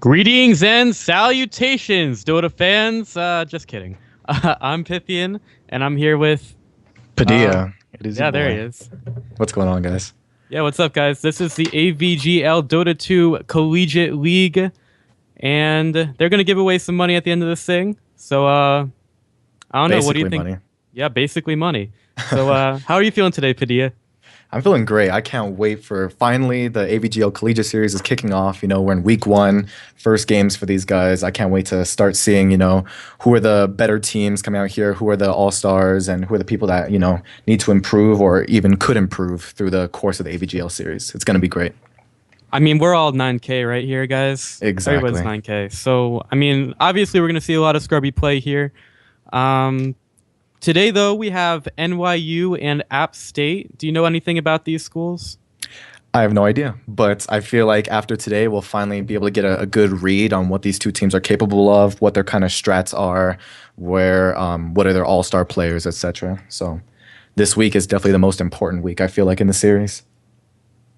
Greetings and salutations, Dota fans. Just kidding. I'm Pythian, and I'm here with... Padilla. It is your yeah, there he boy. is. What's going on, guys? Yeah, what's up, guys? This is the AVGL Dota 2 Collegiate League, and they're going to give away some money at the end of this thing. So, I don't know. What do you think? Money. Yeah, basically money. So, how are you feeling today, Padilla? I'm feeling great. I can't wait for finally the AVGL Collegiate Series is kicking off. You know, we're in week 1, first games for these guys. I can't wait to start seeing, who are the better teams coming out here, who are the all-stars, and who are the people that, need to improve or even could improve through the course of the AVGL series. It's going to be great. I mean, we're all 9K right here, guys. Exactly. Everybody's 9K. So, I mean, obviously we're going to see a lot of scrubby play here. Today, though, we have NYU and Appstate. Do you know anything about these schools? I have no idea, but I feel like after today, we'll finally be able to get a good read on what these two teams are capable of, what their kind of strats are, what are their all-star players, etc. So this week is definitely the most important week, I feel like, in the series.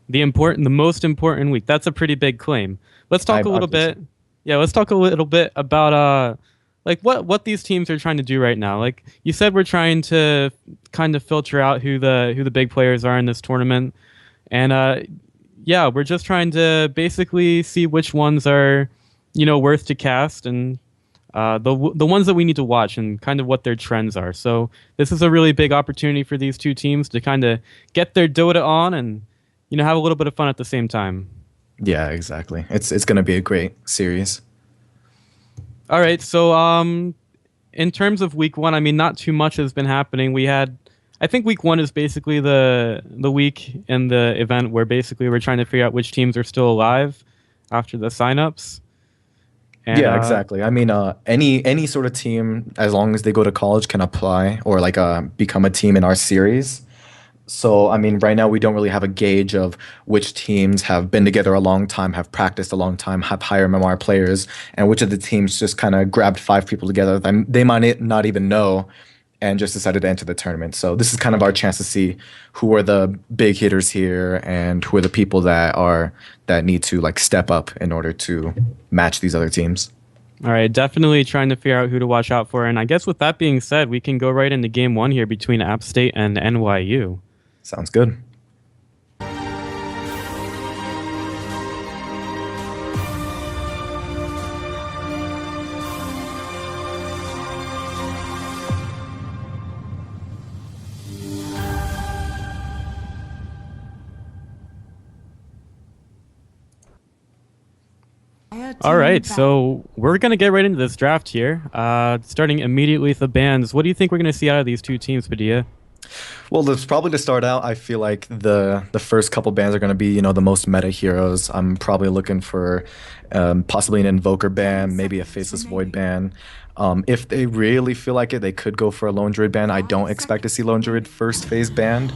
The most important week. That's a pretty big claim. Let's talk a little bit. Yeah, let's talk a little bit about like what these teams are trying to do right now. Like you said, we're trying to kind of filter out who the big players are in this tournament, and yeah, we're just trying to basically see which ones are worth to cast, and the ones that we need to watch, and kind of what their trends are. So this is a really big opportunity for these two teams to kind of get their Dota on and have a little bit of fun at the same time. Yeah, exactly. It's going to be a great series. All right, so in terms of week 1, I mean, not too much has been happening. I think week 1 is basically the week in the event where basically we're trying to figure out which teams are still alive after the signups. And, yeah, exactly. I mean, any sort of team, as long as they go to college, can apply or become a team in our series. So, I mean, right now we don't really have a gauge of which teams have been together a long time, have practiced a long time, have higher MMR players, and which of the teams just kind of grabbed 5 people together that they might not even know and just decided to enter the tournament. So this is kind of our chance to see who are the big hitters here and who are the people that need to step up in order to match these other teams. All right, definitely trying to figure out who to watch out for. And I guess with that being said, we can go right into game 1 here between App State and NYU. Sounds good. All right, so we're going to get right into this draft here, starting immediately with the bans. What do you think we're going to see out of these two teams, Padilla? Well, there's probably to start out, I feel like the first couple bans are going to be, the most meta heroes. I'm probably looking for possibly an Invoker ban, maybe a Faceless Void ban. If they really feel like it, they could go for a Lone Druid ban. I don't expect to see Lone Druid first phase banned.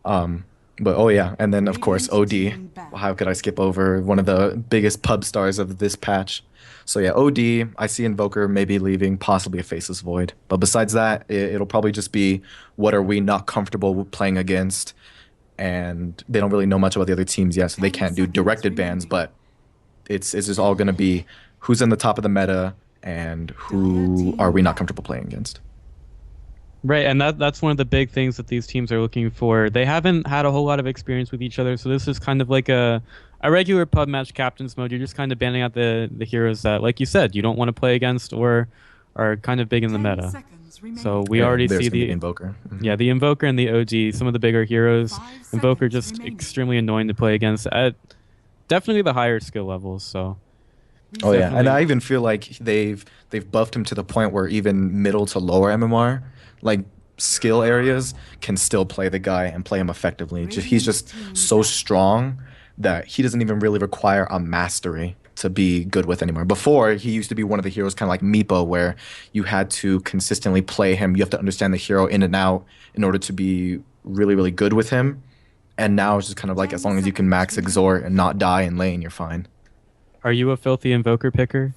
But oh yeah, and then of course OD. How could I skip over one of the biggest pub stars of this patch? So yeah, OD, I see Invoker maybe leaving, possibly a Faceless Void. But besides that, it'll probably just be what are we not comfortable with playing against, and they don't really know much about the other teams yet, so they can't do directed bans, but it's just all going to be who's in the top of the meta and who are we not comfortable playing against. Right, and that's one of the big things that these teams are looking for. They haven't had a whole lot of experience with each other, so this is kind of like a regular pub match captain's mode. You're just kind of banning out the heroes that, like you said, you don't want to play against or are kind of big in the meta. So we already see the Invoker. Yeah, the Invoker and the OD, some of the bigger heroes. Invoker just extremely annoying to play against at definitely the higher skill levels. So. Oh yeah, and I even feel like they've buffed him to the point where even middle to lower MMR, skill areas, can still play the guy and play him effectively. He's just so strong that he doesn't even really require a mastery to be good with anymore. Before, he used to be one of the heroes kind of like Meepo, where you had to consistently play him. You have to understand the hero in and out in order to be really, really good with him. And now it's just kind of like as long as you can max exhort and not die in lane, you're fine. Are you a filthy Invoker picker?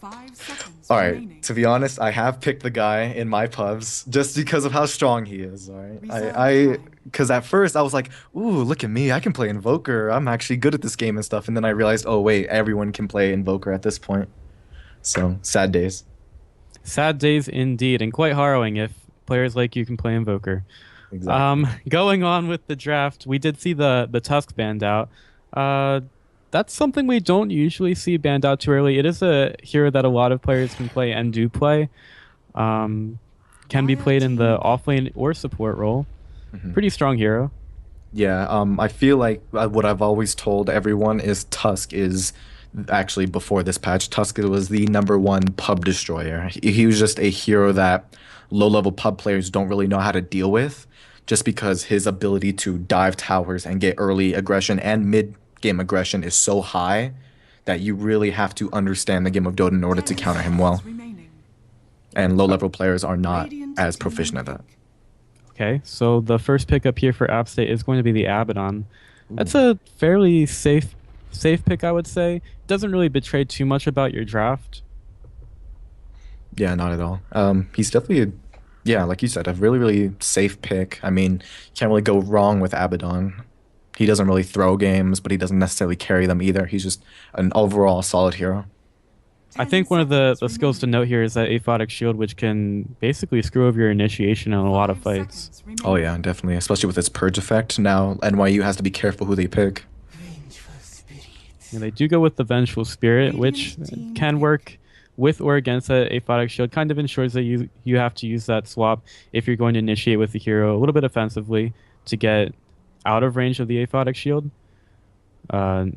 All right, to be honest, I have picked the guy in my pubs just because of how strong he is. All right, because at first I was like, "Ooh, look at me! I can play Invoker. I'm actually good at this game and stuff." And then I realized, oh wait, everyone can play Invoker at this point. So sad days. Sad days indeed, and quite harrowing if players like you can play Invoker. Exactly. Going on with the draft, we did see the Tusk banned out. Uh, that's something we don't usually see banned out too early. It is a hero that a lot of players can play and do play. Um, can be played in the offlane or support role. Mhm. Pretty strong hero. Yeah, I feel like what I've always told everyone is Tusk is actually before this patch, Tusk was the number one pub destroyer. He was just a hero that low-level pub players don't really know how to deal with, just because his ability to dive towers and get early aggression and mid-game aggression is so high that you really have to understand the game of Dota in order to counter him well. And low-level players are not as proficient at that. Okay, so the first pickup here for Appstate is going to be the Abaddon. That's Ooh. a fairly safe pick, I would say. Doesn't really betray too much about your draft. Yeah, not at all. He's definitely, yeah, like you said, a really, really safe pick. I mean, you can't really go wrong with Abaddon. He doesn't really throw games, but he doesn't necessarily carry them either. He's just an overall solid hero. I think one of the skills to note here is that Aphotic Shield, which can basically screw over your initiation in a lot of fights. Oh yeah, definitely, especially with its purge effect. Now NYU has to be careful who they pick. Yeah, they do go with the Vengeful Spirit, which can work with or against that Aphotic Shield. Kind of ensures that you have to use that swap if you're going to initiate with the hero a little bit offensively to get out of range of the Aphotic Shield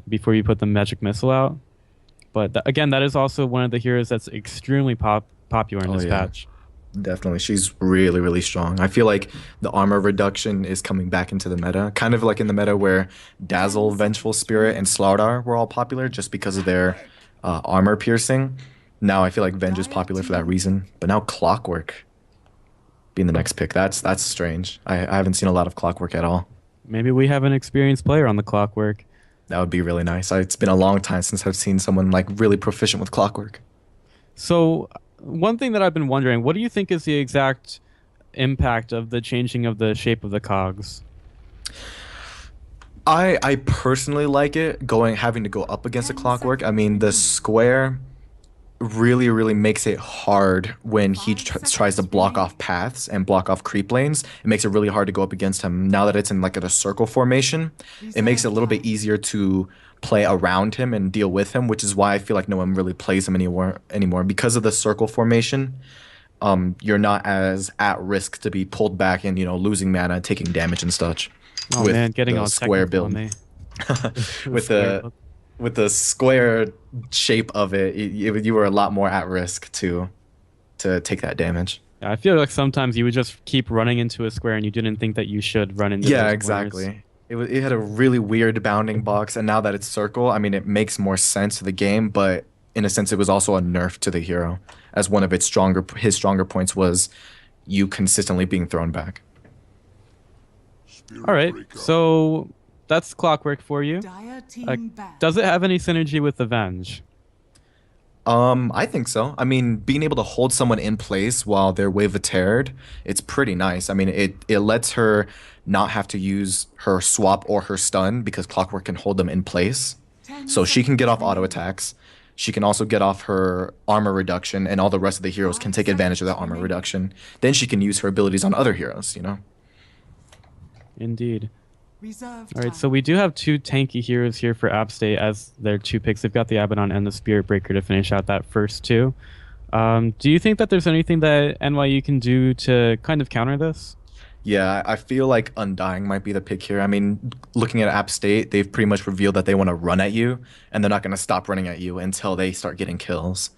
before you put the Magic Missile out. But again, that is also one of the heroes that's extremely popular in Oh this yeah, patch. definitely. She's really, really strong. I feel like the armor reduction is coming back into the meta, kind of like in the meta where Dazzle, Vengeful Spirit, and Slardar were all popular just because of their armor piercing. Now I feel like Venge is popular for that reason. But now Clockwork being the next pick, that's strange. I haven't seen a lot of Clockwork at all. Maybe we have an experienced player on the Clockwork. That would be really nice. It's been a long time since I've seen someone like really proficient with Clockwork. So, one thing that I've been wondering, what do you think is the exact impact of the changing of the shape of the cogs? I personally like it having to go up against a Clockwork. I mean, the square really, really makes it hard when he tries to block off paths and block off creep lanes. It makes it really hard to go up against him. Now that it's in like a circle formation, it makes it a little bit easier to play around him and deal with him, which is why I feel like no one really plays him anymore. Because of the circle formation, you're not as at risk to be pulled back and, losing mana, taking damage and such. Oh With man, getting the all square technical on build. me. with Square the build. with the square shape of it, you were a lot more at risk to take that damage. Yeah, I feel like sometimes you would just keep running into a square and you didn't think that you should run into Yeah, those corners. exactly. It had a really weird bounding box, and now that it's circle, I mean, it makes more sense to the game, but in a sense, it was also a nerf to the hero, as one of his stronger points was you consistently being thrown back. All right, so that's Clockwork for you. Uh, does it have any synergy with Avenge? I think so. I mean, being able to hold someone in place while they're wave teared, it's pretty nice. I mean, it lets her not have to use her swap or her stun because Clockwork can hold them in place. So she can get off auto attacks. She can also get off her armor reduction, and all the rest of the heroes can take advantage of that armor reduction. Then she can use her abilities on other heroes. Indeed. All right, so we do have two tanky heroes here for App State as their two picks. They've got the Abaddon and the Spirit Breaker to finish out that first two. Do you think that there's anything that NYU can do to kind of counter this? Yeah, I feel like Undying might be the pick here. I mean, looking at App State, they've pretty much revealed that they want to run at you, and they're not going to stop running at you until they start getting kills.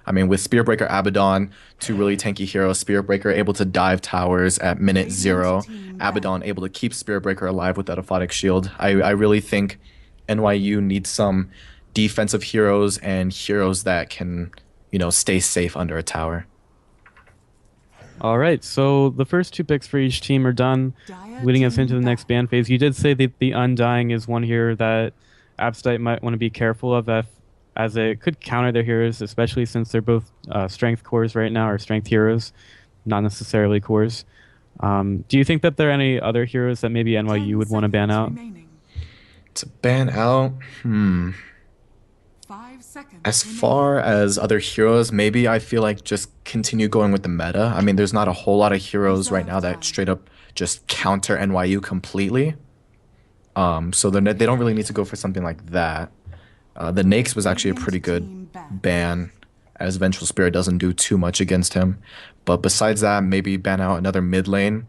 I mean, with Spirit Breaker Abaddon, two really tanky heroes, Spirit Breaker able to dive towers at minute 0, Abaddon able to keep Spirit Breaker alive with that Aphotic Shield. I really think NYU needs some defensive heroes and heroes that can, stay safe under a tower. All right, so the first two picks for each team are done, leading us into the next ban phase. You did say that the Undying is one here that Appstate might want to be careful of as it could counter their heroes, especially since they're both strength cores right now, or strength heroes, not necessarily cores. Do you think that there are any other heroes that maybe NYU 10 would want to ban seconds out? remaining. To ban out, 5 seconds as remaining. far as other heroes, maybe I feel like just continue going with the meta. I mean, there's not a whole lot of heroes right now Reserve that time. straight up just counter NYU completely. So they don't really need to go for something like that. The Nakes was actually a Radiant pretty good team ban. ban, as Vengeful Spirit doesn't do too much against him. But besides that, maybe ban out another mid lane.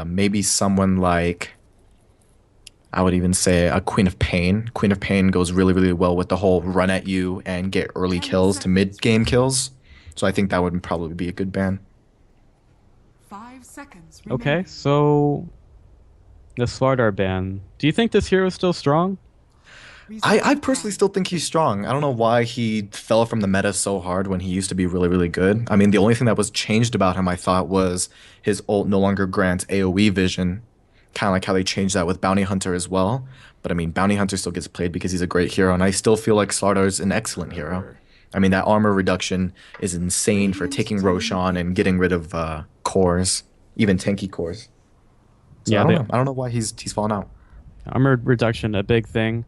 Maybe someone like, I would even say a Queen of Pain. Queen of Pain goes really, really well with the whole run at you and get early 10 kills to mid seconds game remaining. kills. So I think that would probably be a good ban. 5 seconds Okay, remaining. so the Slardar ban. Do you think this hero is still strong? I Reserve personally time. still think he's strong. I don't know why he fell from the meta so hard when he used to be really, really good. I mean, the only thing that was changed about him, I thought, was his ult no longer grants AoE vision. Kind of like how they changed that with Bounty Hunter as well. But I mean, Bounty Hunter still gets played because he's a great hero, and I still feel like Slardar's an excellent hero. I mean, that armor reduction is insane for Radiant taking team Roshan and getting rid of cores, even tanky cores. So I Yeah, don't the know. I don't know why he's fallen out. armor reduction, a big thing.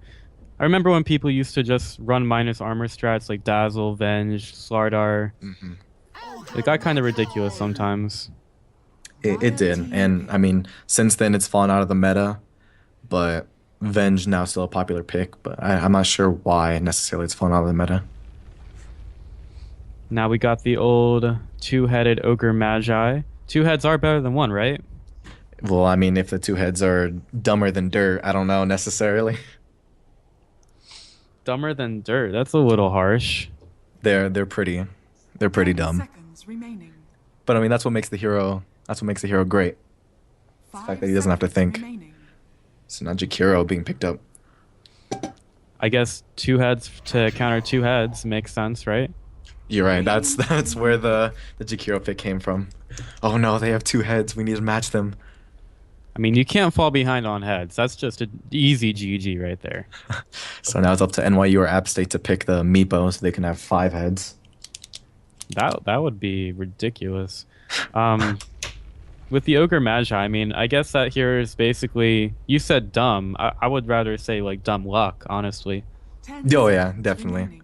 I remember when people used to just run minus armor strats like Dazzle, Venge, Slardar. Hmm. It got kind of ridiculous sometimes. It did, and I mean, since then it's fallen out of the meta. But Venge now still a popular pick, but I'm not sure why necessarily it's fallen out of the meta. Now we got the old two-headed ogre magi. Two heads are better than one, right? Well, I mean, if the two heads are dumber than dirt, I don't know necessarily. Dumber than dirt. That's a little harsh. They're pretty, they're pretty 10 dumb. seconds remaining. But I mean, that's what makes the hero. That's what makes the hero great. The 5 fact that he doesn't have to seconds think. remaining. So now Jakiro being picked up. I guess two heads to counter two heads makes sense, right? You're right. That's where the Jakiro pick came from. Oh no, they have two heads. We need to match them. I mean, you can't fall behind on heads. That's just an easy GG right there. So now it's up to NYU or App State to pick the Meepo so they can have five heads. That would be ridiculous. Um, with the ogre magi, I mean, I guess that here is basically you said dumb. I would rather say like dumb luck, honestly. 10 Oh yeah, seconds definitely. remaining.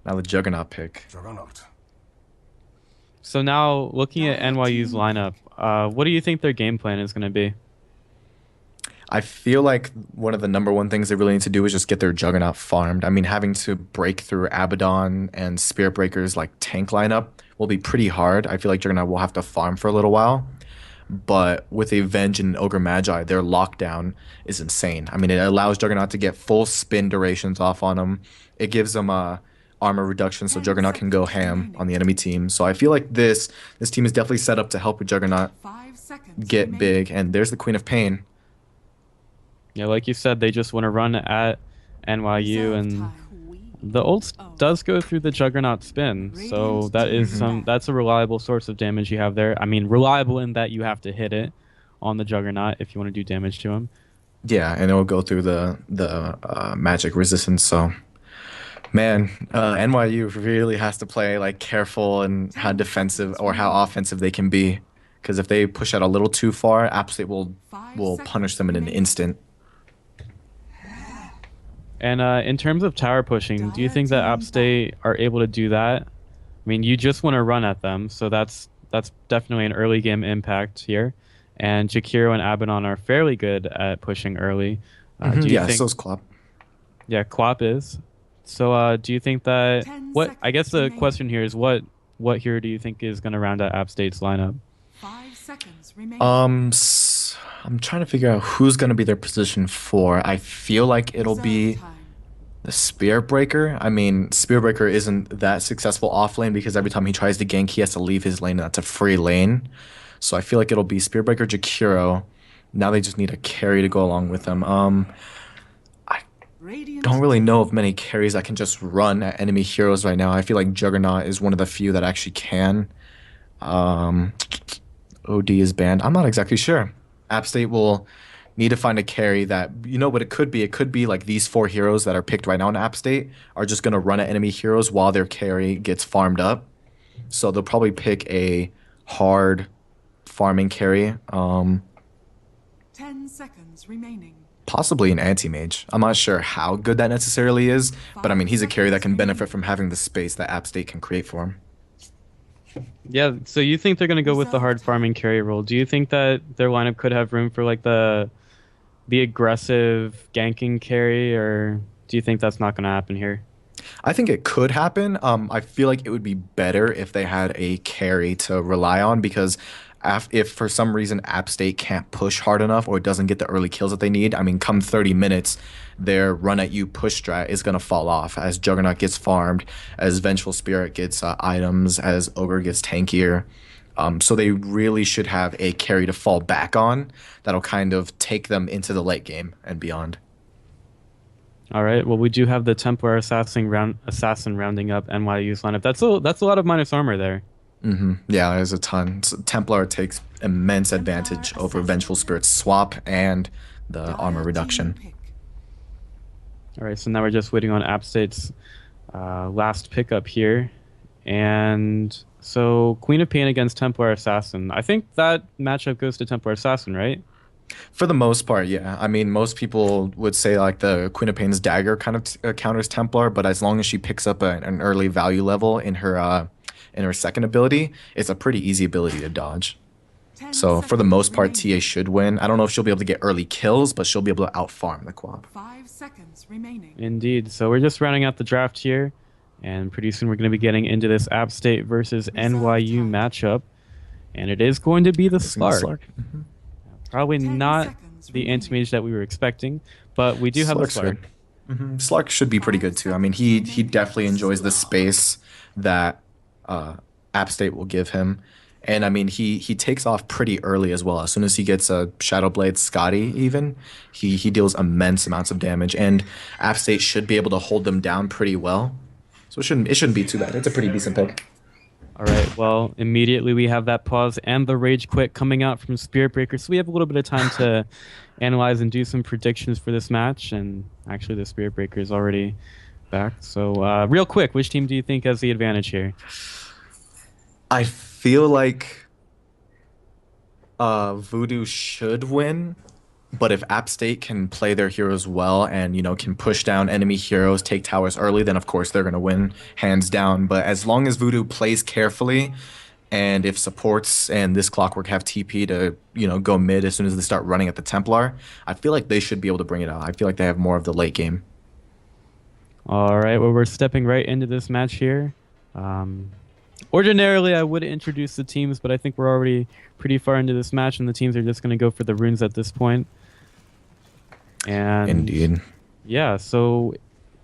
Now the Juggernaut pick. Juggernaut. So now looking at NYU's lineup, what do you think their game plan is going to be? I feel like one of the number one things they really need to do is just get their Juggernaut farmed. I mean, having to break through Abaddon and Spirit Breaker's like tank lineup will be pretty hard. I feel like Juggernaut will have to farm for a little while. But with a Venge and Ogre Magi, their lockdown is insane. I mean, it allows Juggernaut to get full spin durations off on them. It gives them a armor reduction so 10 Juggernaut can go seconds ham remaining. on the enemy team. So I feel like this team is definitely set up to help with Juggernaut 5 seconds get remaining. big. And there's the Queen of Pain. Yeah, like you said, they just want to run at NYU, Reserve and time. the ult does go through the Juggernaut spin, so that is that's a reliable source of damage you have there. I mean, reliable in that you have to hit it on the Juggernaut if you want to do damage to him. Yeah, and it will go through the magic resistance. So, man, NYU really has to play like careful and how defensive or how offensive they can be. Because if they push out a little too far, Appstate will punish them in an instant. And in terms of tower pushing, do you think that App State are able to do that? I mean, you just want to run at them, so that's definitely an early game impact here. And Jakiro and Abaddon are fairly good at pushing early. Do you Yeah, think? so's Klopp. Yeah, Quap is. So do you think that 10 what? I guess the seconds question here is what hero do you think is going to round out App State's lineup? 5 seconds remaining. I'm trying to figure out who's gonna be their position four. I feel like it'll be Reserve time. the Spear Breaker. I mean, Spear Breaker isn't that successful off lane because every time he tries to gank, he has to leave his lane, and that's a free lane. So I feel like it'll be Spear Breaker, Jakiro. Now they just need a carry to go along with them. Radiant Don't really know of many carries that can just run at enemy heroes right now. I feel like Juggernaut is one of the few that actually can. OD is banned. I'm not exactly sure. App State will Need to find a carry that, you know what it could be? It could be like these 4 heroes that are picked right now in App State are just going to run at enemy heroes while their carry gets farmed up. So they'll probably pick a hard farming carry, 10 seconds remaining. possibly an anti-mage. I'm not sure how good that necessarily is, but I mean, he's a carry that can benefit from having the space that App State can create for him. Yeah, so you think they're going to go with the hard farming carry role. Do you think that their lineup could have room for like the aggressive ganking carry, or do you think that's not going to happen here? I think it could happen. I feel like it would be better if they had a carry to rely on because if for some reason App State can't push hard enough or doesn't get the early kills that they need, I mean, come 30 minutes, their run at you push strat is going to fall off as Juggernaut gets farmed, as Vengeful Spirit gets items, as Ogre gets tankier. So they really should have a carry to fall back on that'll kind of take them into the late game and beyond. All right. Well, we do have the Templar assassin rounding up NYU's lineup. That's a lot of minus armor there. Yeah, there's a ton. So Templar takes immense advantage over Vengeful Spirit's swap and the armor reduction. All right. So now we're just waiting on App State's last pickup here, and so Queen of Pain against Templar Assassin. I think that matchup goes to Templar Assassin, right? For the most part, yeah. I mean, most people would say like the Queen of Pain's dagger kind of counters Templar, but as long as she picks up an early value level in her second ability, it's a pretty easy ability to dodge. So for the most part, TA should win. I don't know if she'll be able to get early kills, but she'll be able to outfarm the Quab. 5 seconds remaining. Indeed. So we're just rounding out the draft here, and pretty soon we're going to be getting into this App State versus NYU matchup, and it is going to be the Slark. Probably not the anti-mage that we were expecting, but we do have the Slark. Slark should be pretty good too. I mean, he definitely enjoys the space that App State will give him. And I mean, he takes off pretty early as well. As soon as he gets a Shadow Blade Scotty even, he deals immense amounts of damage. And App State should be able to hold them down pretty well. So it shouldn't be too bad. It's a pretty decent pick. All right, well, immediately we have that pause and the Rage Quit coming out from Spirit Breaker, so we have a little bit of time to analyze and do some predictions for this match, and actually the Spirit Breaker is already back. So real quick, which team do you think has the advantage here? I feel like Voodoo should win, but if App State can play their heroes well and, you know, can push down enemy heroes, take towers early, then of course they're going to win hands down. But as long as Voodoo plays carefully, and if supports and this Clockwork have TP to, you know, go mid as soon as they start running at the Templar, I feel like they should be able to bring it out. I feel like they have more of the late game. All right, well, we're stepping right into this match here. Ordinarily, I would introduce the teams, but I think we're already pretty far into this match, and the teams are just going to go for the runes at this point. And Indeed. Yeah, so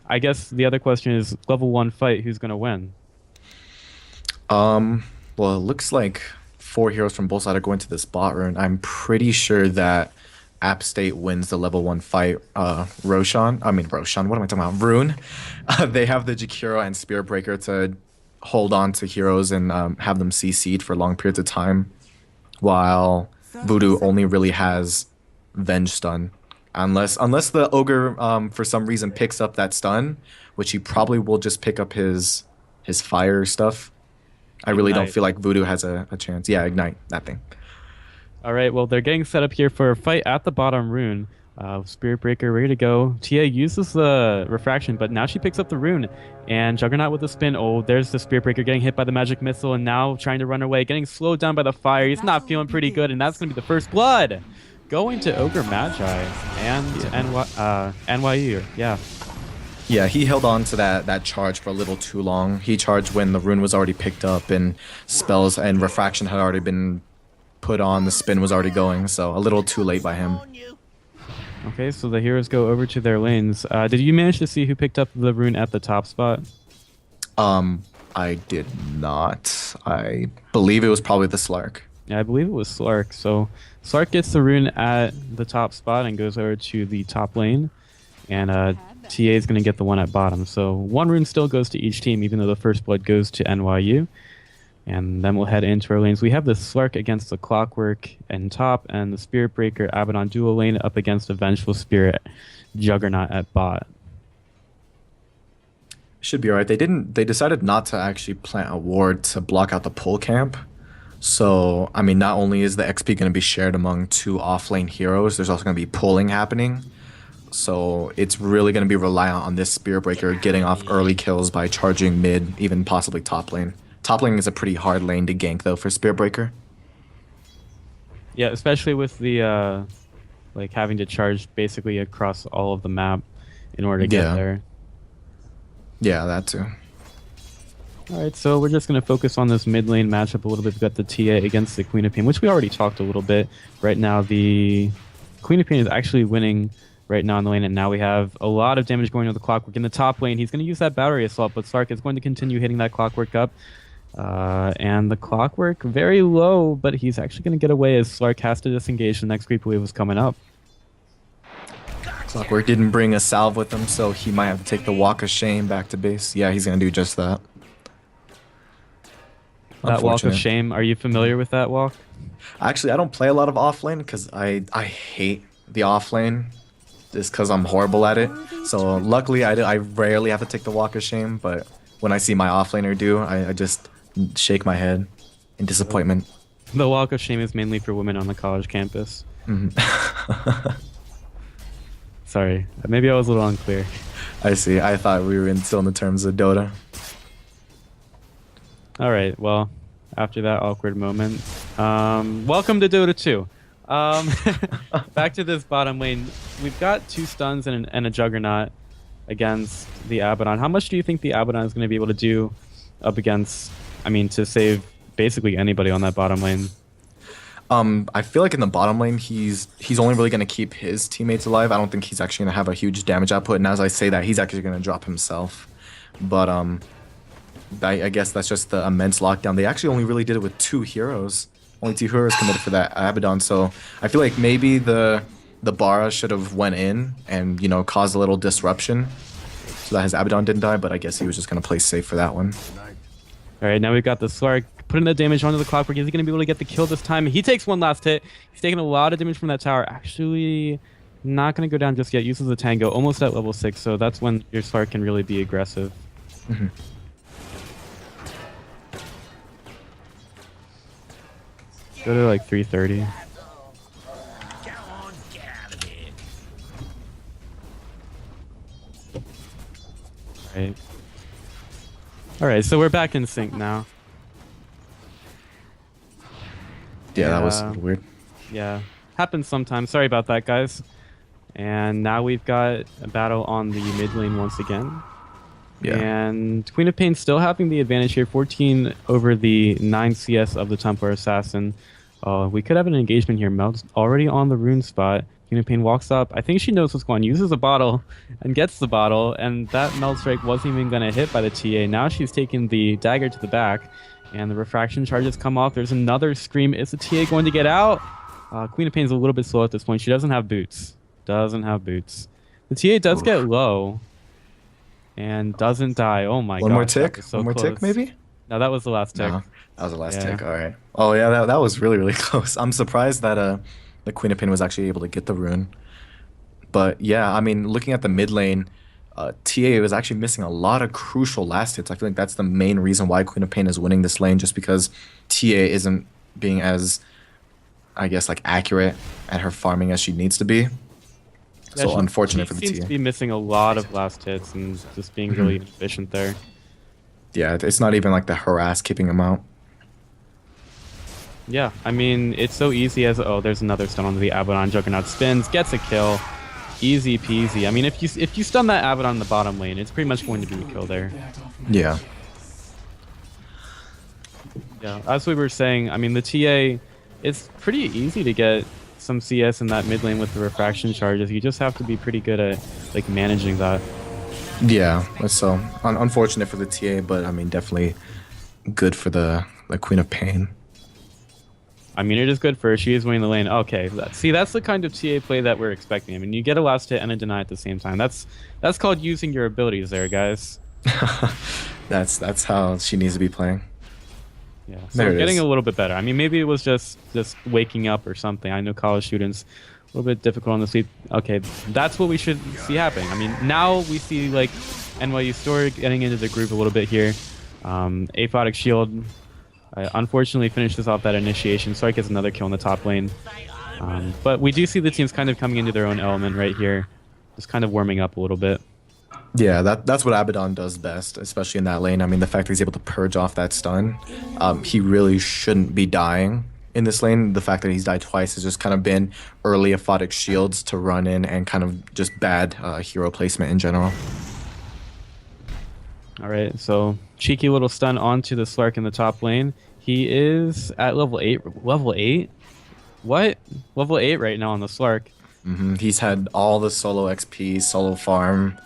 I guess the other question is level 1 fight, who's going to win? Well, it looks like 4 heroes from both sides are going to this bot rune. I'm pretty sure that App State wins the level 1 fight. Roshan, what am I talking about? Rune. They have the Jakiro and Spirit Breaker to hold on to heroes and have them CC'd for long periods of time, while Voodoo only really has Venge Stun. Unless the Ogre for some reason picks up that stun, which he probably will just pick up his fire stuff. I really don't feel like Voodoo has a chance. Yeah, Ignite, that thing. All right, well, they're getting set up here for a fight at the bottom rune. Spirit Breaker ready to go. Tia uses the refraction, but now she picks up the rune. And Juggernaut with the spin. Oh, there's the Spirit Breaker getting hit by the magic missile and now trying to run away, getting slowed down by the fire. He's not feeling pretty good, and that's going to be the first blood. Going to Ogre Magi and NYU. Yeah. Yeah, he held on to that charge for a little too long. He charged when the rune was already picked up and spells and refraction had already been put on. The spin was already going, so a little too late by him. Okay, so the heroes go over to their lanes. Did you manage to see who picked up the rune at the top spot? I did not. I believe it was probably the Slark. Yeah, I believe it was Slark. So Slark gets the rune at the top spot and goes over to the top lane. And TA is going to get the one at bottom. So 1 rune still goes to each team, even though the first blood goes to NYU. And then we'll head into our lanes. We have the Slark against the Clockwork and top, and the Spirit Breaker Abaddon dual lane up against the Vengeful Spirit Juggernaut at bot. Should be alright. They decided not to actually plant a ward to block out the pull camp. So, I mean, not only is the XP going to be shared among two off-lane heroes, there's also going to be pulling happening. So it's really going to be reliant on this Spirit Breaker getting off early kills by charging mid, even possibly top lane. Top lane is a pretty hard lane to gank, though, for Spirit Breaker. Yeah, especially with the like having to charge basically across all of the map in order to get there. Yeah, that too. Alright, so we're just going to focus on this mid lane matchup a little bit. We've got the TA against the Queen of Pain, which we already talked a little bit. Right now, the Queen of Pain is actually winning right now in the lane, and now we have a lot of damage going to the Clockwork. In the top lane, he's going to use that Battery Assault, but Slark is going to continue hitting that Clockwork up. And the Clockwork, very low, but he's actually going to get away as Slark has to disengage. The next creep wave was coming up. Clockwork didn't bring a salve with him, so he might have to take the Walk of Shame back to base. Yeah, he's going to do just that. That Walk of Shame, are you familiar with that walk? Actually, I don't play a lot of offlane because I hate the offlane just because I'm horrible at it. So luckily, I rarely have to take the Walk of Shame, but when I see my offlaner do, I just shake my head in disappointment. The Walk of Shame is mainly for women on the college campus. Sorry, maybe I was a little unclear. I see. I thought we were still in the terms of Dota. All right, well, after that awkward moment, welcome to Dota 2. Back to this bottom lane. We've got 2 stuns and a Juggernaut against the Abaddon. How much do you think the Abaddon is going to be able to do up against, I mean, to save basically anybody on that bottom lane? I feel like in the bottom lane, he's only really going to keep his teammates alive. I don't think he's actually going to have a huge damage output. And as I say that, he's actually going to drop himself. But I guess that's just the immense lockdown. They actually only really did it with 2 heroes. Only 2 heroes committed for that Abaddon. So I feel like maybe the Bara should have went in and, you know, caused a little disruption so that his Abaddon didn't die. But I guess he was just going to play safe for that one. All right, now we've got the Slark putting the damage onto the Clockwork. Is he going to be able to get the kill this time? He takes one last hit. He's taking a lot of damage from that tower. Actually, not going to go down just yet. Uses the Tango, almost at level 6. So that's when your Slark can really be aggressive. Go to like 330. Right. Alright, so we're back in sync now. Yeah, that was weird. Yeah. Happens sometimes. Sorry about that, guys. And now we've got a battle on the mid lane once again. Yeah. And Queen of Pain still having the advantage here, 14 over the 9 CS of the Templar Assassin. We could have an engagement here. Mel's already on the rune spot. Queen of Pain walks up. I think she knows what's going on. Uses a bottle and gets the bottle. And that Meld Strike wasn't even going to hit by the TA. Now she's taking the dagger to the back. And the refraction charges come off. There's another scream. Is the TA going to get out? Queen of Pain's a little bit slow at this point. She doesn't have boots. The TA does get low. And doesn't die. Oh my god. One more tick? So one more close. tick, maybe? No, that was the last tick. No, that was the last tick. All right. Oh, yeah, that was really, really close. I'm surprised that the Queen of Pain was actually able to get the rune. But yeah, I mean, looking at the mid lane, TA was actually missing a lot of crucial last hits. I feel like that's the main reason why Queen of Pain is winning this lane, just because TA isn't being as, I guess, like accurate at her farming as she needs to be. Yeah, so unfortunate for the TA. She seems to be missing a lot of last hits and just being really inefficient there. Yeah, it's not even like the harass keeping him out. Yeah, I mean, it's so easy as, oh, there's another stun on the Abaddon. Juggernaut spins, gets a kill. Easy peasy. I mean, if you stun that Abaddon in the bottom lane, it's pretty much going to be a kill there. Yeah. Yeah, as we were saying, I mean, the TA, it's pretty easy to get some CS in that mid lane with the refraction charges. You just have to be pretty good at like managing that. Yeah, so unfortunate for the TA, but I mean definitely good for the Queen of Pain. I mean, it is good for her. She is winning the lane. Okay, that's the kind of TA play that we're expecting. I mean, you get a last hit and a deny at the same time. That's called using your abilities there, guys. That's how she needs to be playing. Yeah, so we're getting a little bit better. I mean, maybe it was just waking up or something. I know college students a little bit difficult on the sleep. Okay, that's what we should see happening. I mean, now we see like NYU Story getting into the groove a little bit here. Aphotic Shield unfortunately finishes off that initiation. Sorry, gets another kill in the top lane. But we do see the teams kind of coming into their own element right here, just kind of warming up a little bit. Yeah, that's what Abaddon does best, especially in that lane. I mean, the fact that he's able to purge off that stun, he really shouldn't be dying in this lane. The fact that he's died twice has just kind of been early aphotic shields to run in and kind of just bad hero placement in general. All right, so cheeky little stun onto the Slark in the top lane. He is at level 8. Level 8? What? Level 8 right now on the Slark. He's had all the solo XP, solo farm.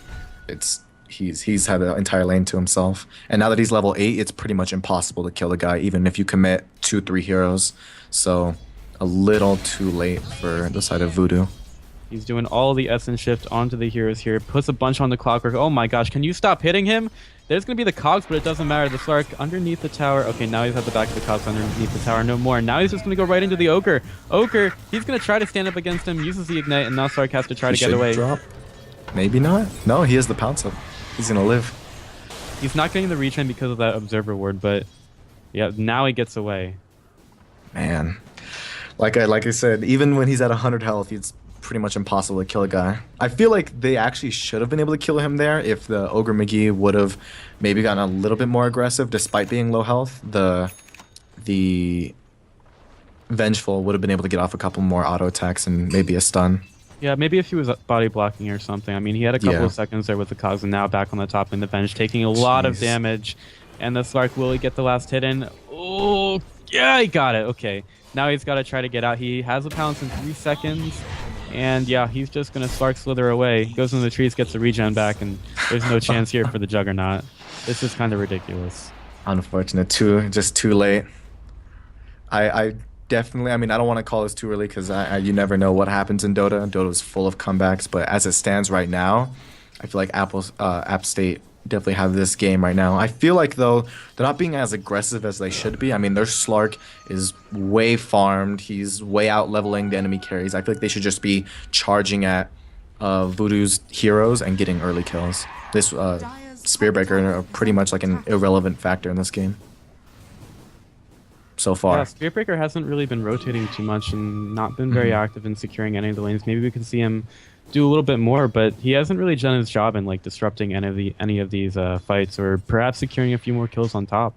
He's had the entire lane to himself, and now that he's level 8, it's pretty much impossible to kill the guy, even if you commit 2-3 heroes. So a little too late for the side of Voodoo. He's doing all the Essence shift onto the heroes here, puts a bunch on the clockwork. Oh my gosh, can you stop hitting him? There's gonna be the cogs, but it doesn't matter. The Slark underneath the tower. Okay, now he's at the back of the cogs underneath the tower. No more. Now he's just gonna go right into the Ogre. Ogre, he's gonna try to stand up against him, uses the ignite, and now Slark has to try to get away. Drop. Maybe not. No, he has the pounce up. He's gonna live. He's not getting the retrain because of that observer ward, but yeah, now he gets away. Man, like I said, even when he's at 100 health, it's pretty much impossible to kill a guy. I feel like they actually should have been able to kill him there if the Ogre McGee would have maybe gotten a little bit more aggressive despite being low health. The Vengeful would have been able to get off a couple more auto attacks and maybe a stun. Yeah, maybe if he was body blocking or something. I mean, he had a couple of seconds there with the cogs, and now back on the top in the bench, taking a lot of damage. And the Slark, will he get the last hit in? Oh, yeah, he got it. Okay, now he's got to try to get out. He has a pounce in 3 seconds. And yeah, he's just going to Slark slither away. Goes into the trees, gets the regen back, and there's no chance here for the Juggernaut. This is kind of ridiculous. Unfortunate. Just too late. I definitely, I mean, I don't want to call this too early because you never know what happens in Dota. Dota is full of comebacks, but as it stands right now, I feel like Appstate definitely have this game right now. I feel like, though, they're not being as aggressive as they should be. I mean, their Slark is way farmed. He's way out leveling the enemy carries. I feel like they should just be charging at Voodoo's heroes and getting early kills. This Spearbreaker are pretty much like an irrelevant factor in this game so far. Yeah, Spearbreaker hasn't really been rotating too much and not been very active in securing any of the lanes. Maybe we can see him do a little bit more, but he hasn't really done his job in like disrupting any of these fights, or perhaps securing a few more kills on top.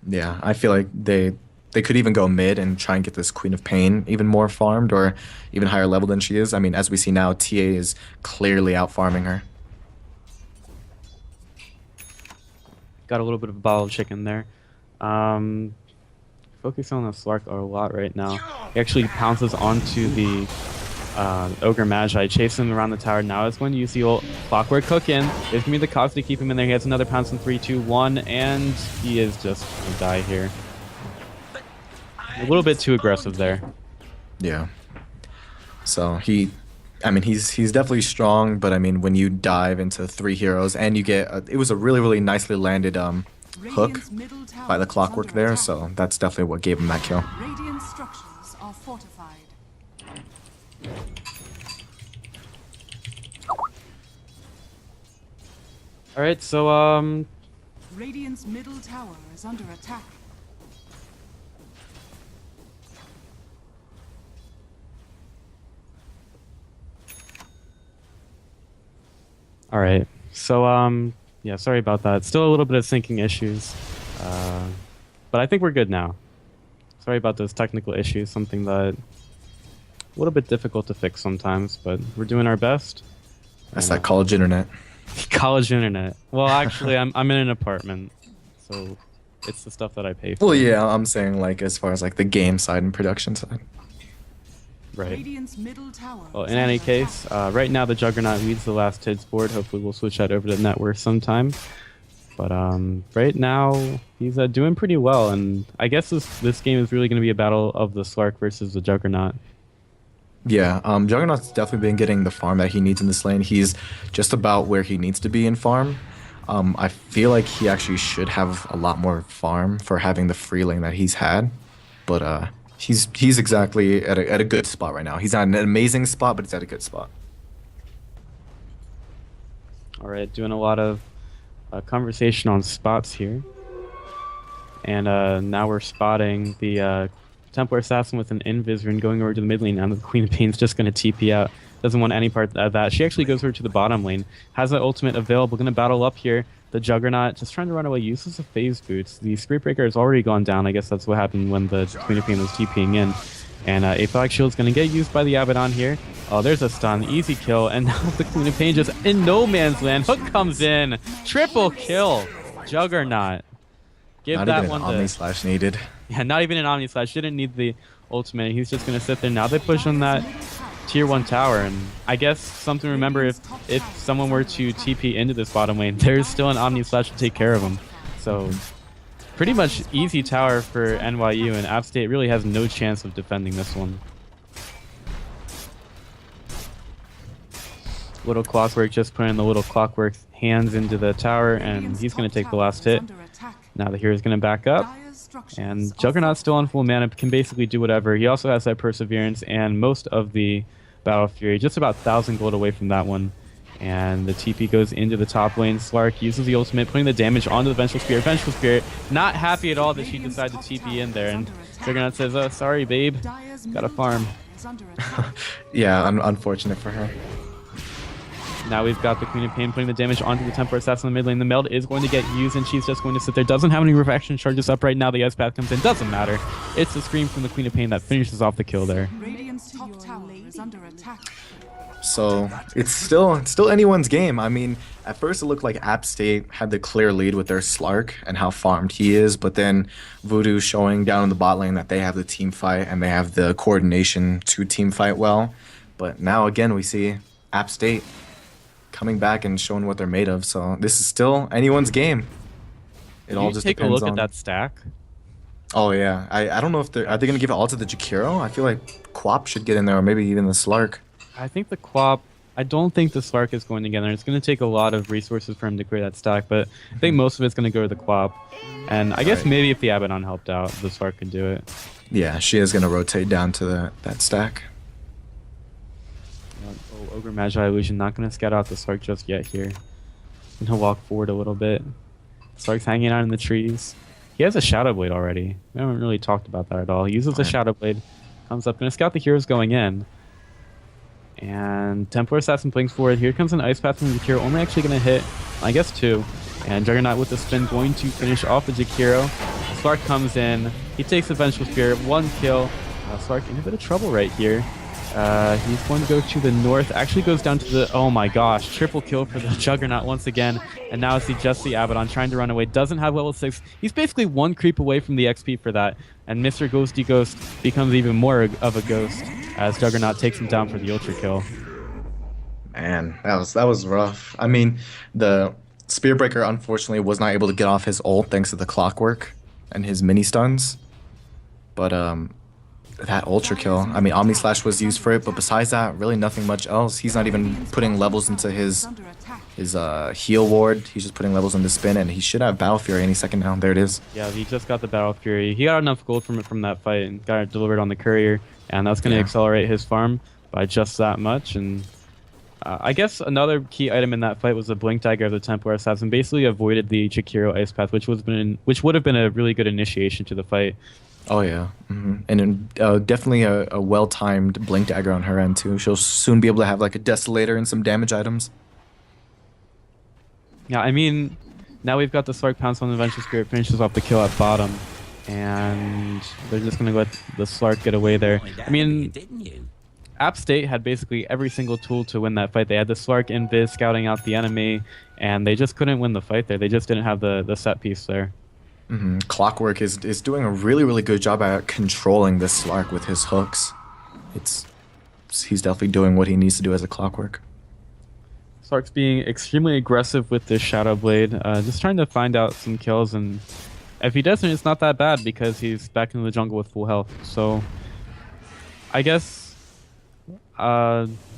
Yeah, I feel like they could even go mid and try and get this Queen of Pain even more farmed or even higher level than she is. I mean, as we see now, TA is clearly out farming her. Got a little bit of a bottled chicken there. Focus on the Slark a lot right now. He actually pounces onto the Ogre Magi, chases him around the tower. Now is when you see old Clockwork cook in. There's gonna be the cogs to keep him in there. He has another pounce in 3, 2, 1, and he is just gonna die here. A little bit too aggressive there. Yeah. So he's definitely strong, but I mean, when you dive into 3 heroes and you get it was a really nicely landed hook by the Clockwork there, so that's definitely what gave him that kill. Radiant structures are fortified. All right, so Radiant's middle tower is under attack. all right, so yeah, sorry about that. Still a little bit of syncing issues, but I think we're good now. Sorry about those technical issues, something that a little bit difficult to fix sometimes, but we're doing our best. That's that college internet. College internet. Well, actually, I'm in an apartment, so it's the stuff that I pay for. Well, yeah, I'm saying like as far as like the game side and production side. Right. Radiant's middle tower Well, is in any under case, attack. right now the Juggernaut leads the last hits board. Hopefully, we'll switch that over to net worth sometime. But right now, he's doing pretty well, and I guess this game is really going to be a battle of the Slark versus the Juggernaut. Yeah, Juggernaut's definitely been getting the farm that he needs in this lane. He's just about where he needs to be in farm. I feel like he actually should have a lot more farm for having the free lane that he's had, but he's exactly at a good spot right now. He's not an amazing spot, but it's at a good spot. All right, doing a lot of conversation on spots here. And now we're spotting the Templar Assassin with an Invis rune going over to the mid lane. Now the Queen of Pain's just going to TP out. Doesn't want any part of that. She actually goes over to the bottom lane. Has the ultimate available. Going to battle up here. The Juggernaut just trying to run away. Uses the phase boots. The Spirit Breaker has already gone down. I guess that's what happened when the Queen of Pain was TPing in. And a Flag Shield's going to get used by the Abaddon here. Oh, there's a stun. Easy kill. And now the Queen of Pain just in no man's land. Hook comes in. Triple kill. Juggernaut. Give not that even one an Omni Slash needed. Yeah, not even an Omni Slash. Didn't need the ultimate. He's just going to sit there. Now they push on that tier 1 tower. And I guess something to remember, if someone were to TP into this bottom lane, there's still an Omni Slash to take care of him. So pretty much easy tower for NYU, and Appstate really has no chance of defending this one. Little Clockwork just putting the little Clockwork hands into the tower, and he's going to take the last hit. Now the hero's going to back up, and Juggernaut's still on full mana, can basically do whatever. He also has that Perseverance and most of the Battle Fury, just about 1,000 gold away from that one. And the TP goes into the top lane. Slark uses the ultimate, putting the damage onto the Vengeful Spirit. Vengeful Spirit not happy at all that she decided to TP in there, and Juggernaut says, "Oh, sorry, babe, gotta farm." Yeah, unfortunate for her. Now we've got the Queen of Pain putting the damage onto the Templar Assassin in the mid lane. The meld is going to get used, and she's just going to sit there. Doesn't have any refraction charges up right now. The Ice Path comes in. Doesn't matter. It's the Scream from the Queen of Pain that finishes off the kill there. Radiant's top tower is under attack. So it's still anyone's game. I mean, at first it looked like App State had the clear lead with their Slark and how farmed he is, but then Voodoo showing down in the bot lane that they have the team fight and they have the coordination to team fight well. But now again we see App State coming back and showing what they're made of. So this is still anyone's game. It all just take a look at that stack. Oh yeah, I don't know if are they gonna give it all to the Jakiro? I feel like Quap should get in there, or maybe even the Slark. I think the Quap, I don't think the Slark is going to get there. It's going to take a lot of resources for him to clear that stack, but I think most of it's going to go to the Quap. And I guess maybe if the Abaddon helped out, the Slark can do it. Yeah, she is going to rotate down to that stack. Oh, Ogre Magi Illusion not going to scout out the Slark just yet here. He'll walk forward a little bit. Slark's hanging out in the trees. He has a Shadow Blade already. We haven't really talked about that at all. He uses the Shadow Blade, comes up, going to scout the heroes going in. And Templar Assassin brings forward. Here comes an Ice Path from Jakiro. Only actually going to hit, I guess, 2. And Juggernaut with the spin going to finish off the Jakiro. Slark comes in. He takes the Vengeful Spirit. 1 kill. Slark in a bit of trouble right here. He's going to go to the north. Actually goes down to the... Oh my gosh. Triple kill for the Juggernaut once again. And now it's just the Abaddon trying to run away. Doesn't have level 6. He's basically 1 creep away from the XP for that. And Mr. Ghosty Ghost becomes even more of a ghost as Juggernaut takes him down for the ultra kill. Man, that was rough. I mean, the Spear Breaker unfortunately was not able to get off his ult thanks to the Clockwork and his mini stuns. But that ultra kill, I mean, Omni Slash was used for it, but besides that, really nothing much else. He's not even putting levels into his heal ward. He's just putting levels into spin, and he should have Battle Fury any second now. There it is. Yeah, he just got the Battle Fury. He got enough gold from that fight and got it delivered on the courier, and that's going to accelerate his farm by just that much. And I guess another key item in that fight was the Blink Dagger of the Templar Assassin. Basically avoided the Jakiro Ice Path, which would have been a really good initiation to the fight. Oh yeah, and definitely a well-timed Blink Dagger on her end too. She'll soon be able to have like a Desolator and some damage items. Yeah, I mean, now we've got the Slark Pounce on the Vengeful Spirit, finishes off the kill at bottom, and they're just gonna let the Slark get away there. I mean, App State had basically every single tool to win that fight. They had the Slark Invis scouting out the enemy, and they just couldn't win the fight there. They just didn't have the set piece there. Clockwork is doing a really good job at controlling this Slark with his hooks. He's definitely doing what he needs to do as a Clockwork. Slark's being extremely aggressive with this Shadow Blade, just trying to find out some kills, and if he doesn't, it's not that bad because he's back in the jungle with full health. So I guess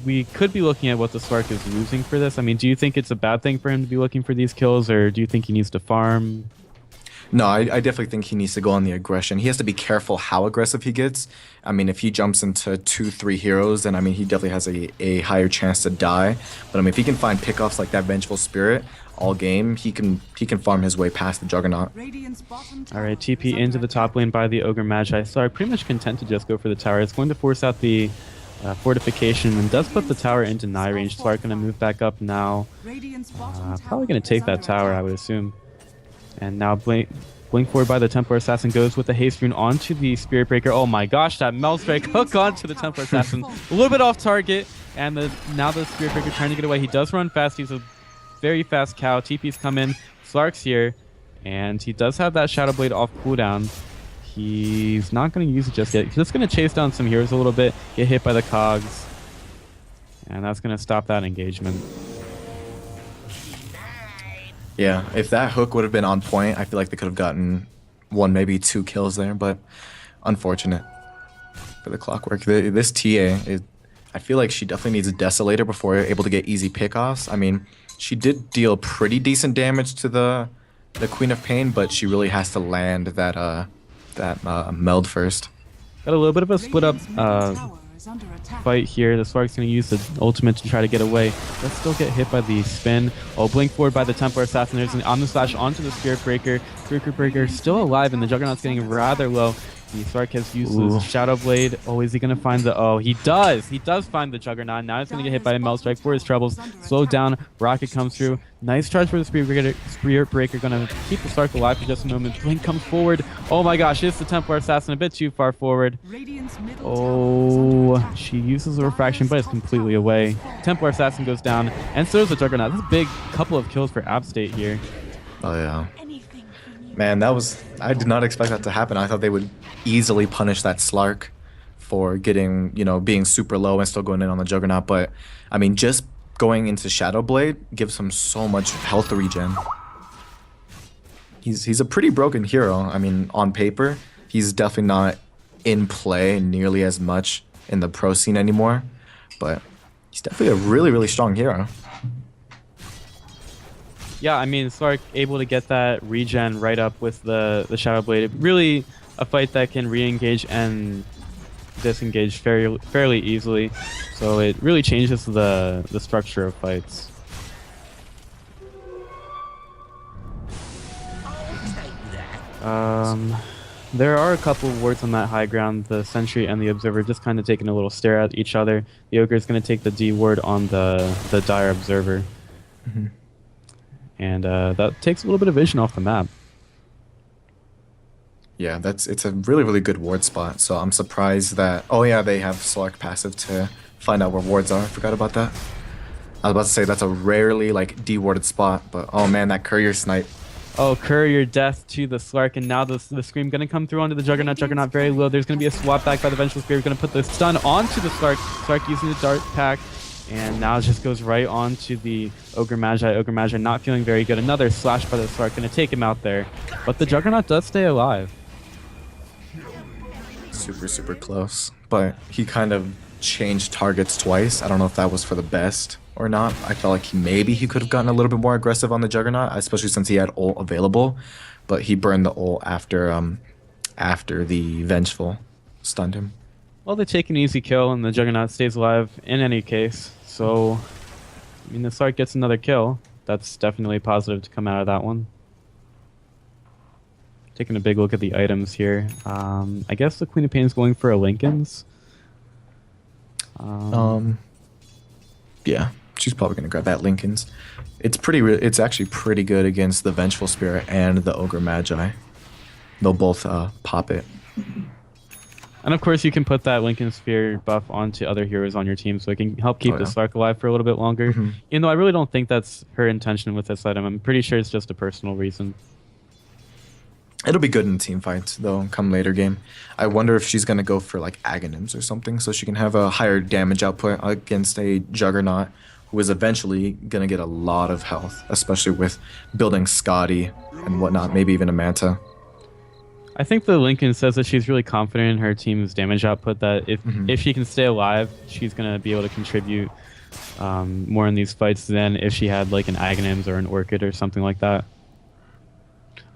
we could be looking at what the Slark is losing for this. I mean, do you think it's a bad thing for him to be looking for these kills, or do you think he needs to farm? No, I definitely think he needs to go on the aggression. He has to be careful how aggressive he gets. I mean, if he jumps into 2, 3 heroes, then I mean, he definitely has a higher chance to die. But I mean, if he can find pickoffs like that Vengeful Spirit all game, he can farm his way past the Juggernaut. All right, TP into the top lane by the Ogre Magi. So I'm pretty much content to just go for the tower. It's going to force out the fortification and does put the tower into nigh range. Slark going to move back up now. Probably going to take that tower, I would assume. And now blink forward by the Templar Assassin goes with the haste rune onto the Spirit Breaker. Oh my gosh, that Melt Strike hook onto the Templar Assassin. A little bit off target, and now the Spirit Breaker trying to get away. He does run fast. He's a very fast cow. TP's come in. Slark's here, and he does have that Shadow Blade off cooldown. He's not going to use it just yet. He's just going to chase down some heroes a little bit, get hit by the cogs, and that's going to stop that engagement. Yeah, if that hook would have been on point, I feel like they could have gotten 1, maybe 2 kills there, but unfortunate for the Clockwork. This TA, I feel like she definitely needs a Desolator before able to get easy pickoffs. I mean, she did deal pretty decent damage to the Queen of Pain, but she really has to land that meld first. Got a little bit of a split up fight here. The Slark's going to use the ultimate to try to get away. Let's still get hit by the spin. Oh, blink forward by the Templar Assassin. There's an Omni Slash onto the Spirit Breaker. Spirit Breaker still alive, and the Juggernaut's getting rather low. The Slark has used his Shadow Blade. Oh, is he going to find the... Oh, he does! He does find the Juggernaut. Now he's going to get hit by a Melt Strike for his troubles. Slow down. Rocket comes through. Nice charge for the Spirit Breaker. Spirit Breaker going to keep the Slark alive for just a moment. Blink comes forward. Oh my gosh, it's the Templar Assassin a bit too far forward. Oh, she uses a Refraction, but it's completely away. Templar Assassin goes down, and so does the Juggernaut. This is a big couple of kills for Appstate here. Oh, yeah. Man, that was... I did not expect that to happen. I thought they would easily punish that Slark for getting, being super low and still going in on the Juggernaut. But, I mean, just going into Shadow Blade gives him so much health regen. He's a pretty broken hero. I mean, on paper, he's definitely not in play nearly as much in the pro scene anymore. But he's definitely a really, really strong hero. Yeah, I mean, Slark able to get that regen right up with the Shadow Blade. Really a fight that can re-engage and disengage fairly easily. So it really changes the structure of fights. There are a couple of wards on that high ground. The Sentry and the Observer just kind of taking a little stare at each other. The Ogre is going to take the D ward on the Dire Observer. Mm-hmm. And that takes a little bit of vision off the map. Yeah, it's a really, really good ward spot. So I'm surprised that... Oh yeah, they have Slark passive to find out where wards are. I forgot about that. I was about to say that's a rarely de-warded spot, but oh man, that Courier snipe. Oh, Courier death to the Slark, and now the Scream going to come through onto the Juggernaut. Juggernaut very low. There's going to be a swap back by the Vengeful Spirit. Going to put the stun onto the Slark. Slark using the Dart Pack. And now it just goes right on to the Ogre Magi. Ogre Magi not feeling very good. Another slash by the Slark, going to take him out there. But the Juggernaut does stay alive. Super, super close. But he kind of changed targets twice. I don't know if that was for the best or not. I felt like maybe he could have gotten a little bit more aggressive on the Juggernaut, especially since he had ult available. But he burned the ult after the Vengeful stunned him. Well, they take an easy kill, and the Juggernaut stays alive in any case. So, I mean, the Slark gets another kill. That's definitely positive to come out of that one. Taking a big look at the items here. I guess the Queen of Pain is going for a Lincoln's. Yeah, she's probably gonna grab that Lincoln's. It's actually pretty good against the Vengeful Spirit and the Ogre Magi. They'll both pop it. And of course, you can put that Lincoln Sphere buff onto other heroes on your team, so it can help keep the Slark alive for a little bit longer. Even though I really don't think that's her intention with this item. I'm pretty sure it's just a personal reason. It'll be good in team fights, though, come later game. I wonder if she's going to go for, Aghanim's or something, so she can have a higher damage output against a Juggernaut, who is eventually going to get a lot of health, especially with building Scotty and whatnot, maybe even a Manta. I think the Lincoln says that she's really confident in her team's damage output, that if she can stay alive, she's going to be able to contribute more in these fights than if she had like an Aghanims or an Orchid or something like that.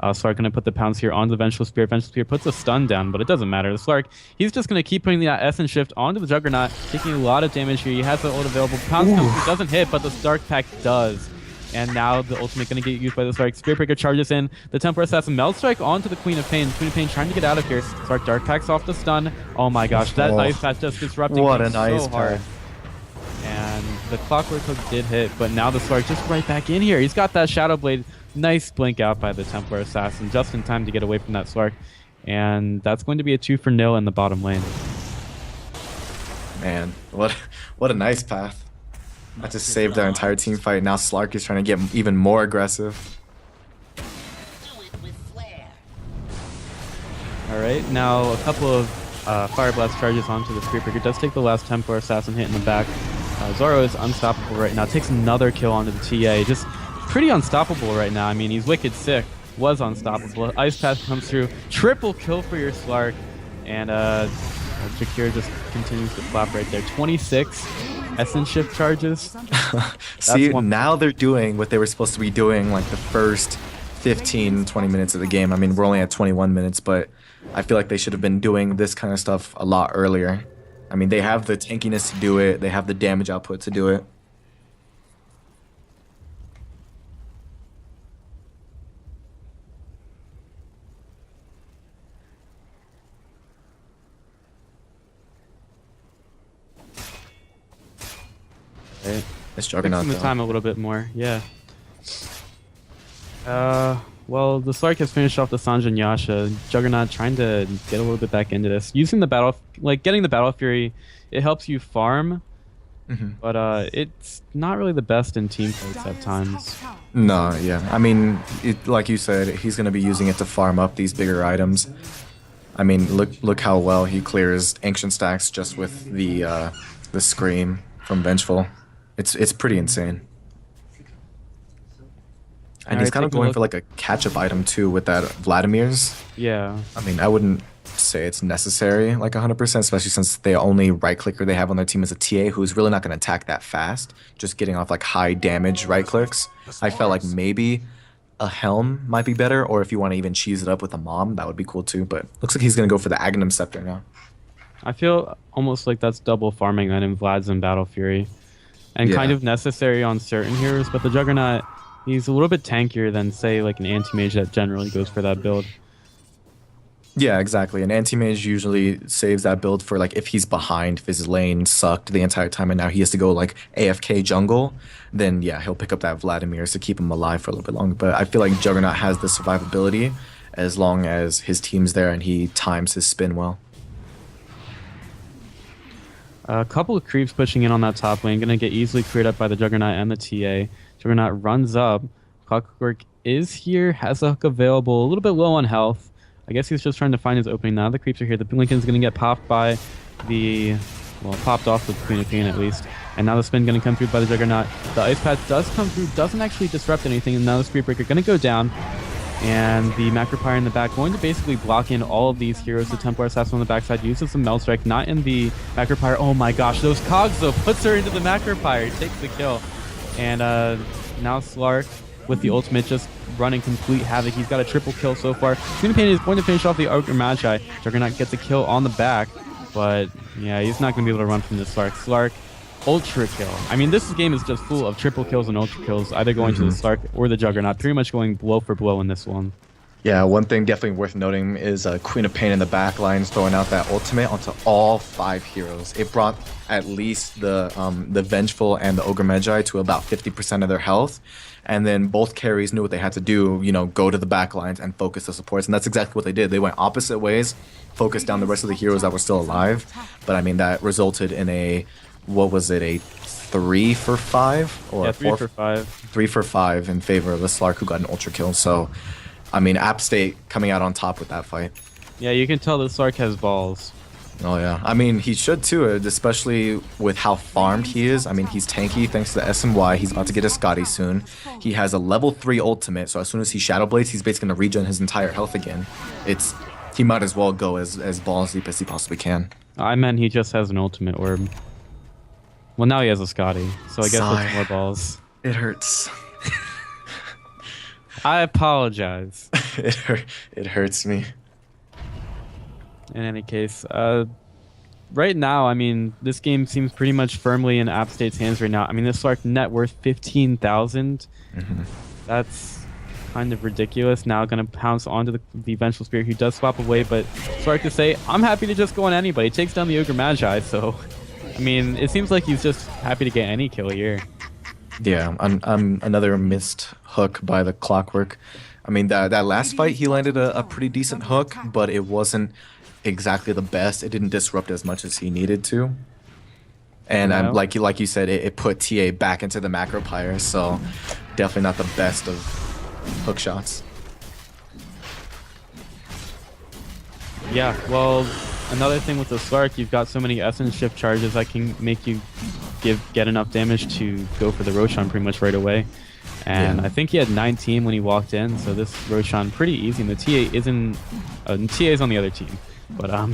Slark going to put the pounce here onto the Vengeful Spear. Vengeful Spear puts a stun down, but it doesn't matter. The Slark, he's just going to keep putting the Essence Shift onto the Juggernaut, taking a lot of damage here. He has the ult available. Pounce comes through, doesn't hit, but the Dark Pact does. And now the ultimate going to get used by the Slark. Spirit Breaker charges in. The Temper Assassin Melt Strike onto the Queen of Pain. Queen of Pain trying to get out of here. Slark Dark Packs off the stun. Oh my gosh, that Ice Patch just disrupting what him an ice so hard. And the Clockwork Hook did hit, but now the Slark just right back in here. He's got that Shadow Blade. Nice blink out by the Templar Assassin just in time to get away from that Slark. And that's going to be a 2-0 in the bottom lane. Man, what a nice path. That just saved their entire team fight. Now Slark is trying to get even more aggressive. Alright, now a couple of Fire Blast charges onto the Spirit Breaker. Does take the last Templar Assassin hit in the back. Zoro is unstoppable right now. Takes another kill onto the TA. Just pretty unstoppable right now. I mean, he's wicked sick. Was unstoppable. Ice Path comes through. Triple kill for your Slark. And Jakir just continues to flap right there. 26 Essence Shift charges. See, now they're doing what they were supposed to be doing like the first 15-20 minutes of the game. I mean, we're only at 21 minutes, but I feel like they should have been doing this kind of stuff a lot earlier. I mean, they have the tankiness to do it. They have the damage output to do it. This Juggernaut the time a little bit more, yeah. Well, the Slark has finished off the Sanjin and Yasha. Juggernaut trying to get a little bit back into this. Using the battle, like getting the Battle Fury, it helps you farm, but it's not really the best in team fights at times. No, yeah. I mean, like you said, he's gonna be using it to farm up these bigger items. I mean, look how well he clears Ancient stacks just with the Scream from Vengeful. It's pretty insane. And he's kind of going for like a catch-up item too with that Vladimir's. Yeah. I mean, I wouldn't say it's necessary like 100%, especially since the only right clicker they have on their team is a TA who's really not going to attack that fast. Just getting off like high damage right clicks. I felt like maybe a Helm might be better, or if you want to even cheese it up with a Mom, that would be cool too. But looks like he's going to go for the Aghanim Scepter now. I feel almost like that's double farming item Vlad's and Battle Fury. And kind of necessary on certain heroes, but the Juggernaut, he's a little bit tankier than, say, like an Anti-Mage that generally goes for that build. Yeah, exactly. An Anti-Mage usually saves that build for, like, if he's behind, if his lane sucked the entire time and now he has to go, like, AFK jungle, then, yeah, he'll pick up that Vladimir's to keep him alive for a little bit longer. But I feel like Juggernaut has the survivability as long as his team's there and he times his spin well. A couple of creeps pushing in on that top lane. Going to get easily cleared up by the Juggernaut and the TA. Juggernaut runs up. Clockwork is here. Has a hook available. A little bit low on health. I guess he's just trying to find his opening now. The creeps are here. The Lincoln's going to get popped by the... Well, popped off with Queen of Pain at least. And now the spin going to come through by the Juggernaut. The Ice Patch does come through. Doesn't actually disrupt anything. And now the Spirit Breaker going to go down. And the Macropyre in the back going to basically block in all of these heroes. The Templar Assassin on the backside uses the Melt Strike, not in the Macropyre. Oh my gosh, those cogs though, puts her into the Macropyre, takes the kill. And now Slark with the ultimate just running complete havoc. He's got a triple kill so far. Queen of Pain is going to finish off the Ogre Magi. Juggernaut gets a kill on the back, but yeah, he's not going to be able to run from this Slark. Slark, ultra kill. I mean, this game is just full of triple kills and ultra kills, either going to the Slark or the Juggernaut, pretty much going blow for blow in this one. Yeah, one thing definitely worth noting is Queen of Pain in the back lines throwing out that ultimate onto all 5 heroes. It brought at least the Vengeful and the Ogre Magi to about 50% of their health. And then both carries knew what they had to do, you know, go to the back lines and focus the supports. And that's exactly what they did. They went opposite ways, focused down the rest of the heroes that were still alive. But I mean, that resulted in a... What was it, a 3 for 5? Or yeah, 3 for 5. 3 for 5 in favor of the Slark, who got an ultra kill. So, I mean, Appstate coming out on top with that fight. Yeah, you can tell the Slark has balls. Oh, yeah. I mean, he should too, especially with how farmed he is. I mean, he's tanky thanks to the SMY. He's about to get a Scotty soon. He has a level 3 ultimate, so as soon as he Shadow Blades, he's basically going to regen his entire health again. It's he might as well go as balls deep as he possibly can. I meant he just has an ultimate orb. Well, now he has a Scotty, so I guess Sigh. it's more balls. It hurts. I apologize. It hurts me. In any case, right now, I mean, this game seems pretty much firmly in Appstate's hands right now. I mean, this Slark net worth 15,000. That's kind of ridiculous. Now going to pounce onto the Vengeful Spirit, who does swap away, but Slark to say, I'm happy to just go on anybody. Takes down the Ogre Magi, so I mean, it seems like he's just happy to get any kill here. Yeah, another missed hook by the Clockwork. I mean, that last fight, he landed a pretty decent hook, but it wasn't exactly the best. It didn't disrupt as much as he needed to. And like you said, it put TA back into the macro pyre, so definitely not the best of hook shots. Yeah, well, another thing with the Slark, you've got so many essence shift charges that can make you get enough damage to go for the Roshan pretty much right away. And I think he had 19 when he walked in, so this Roshan pretty easy. And the TA isn't... TA's on the other team. But I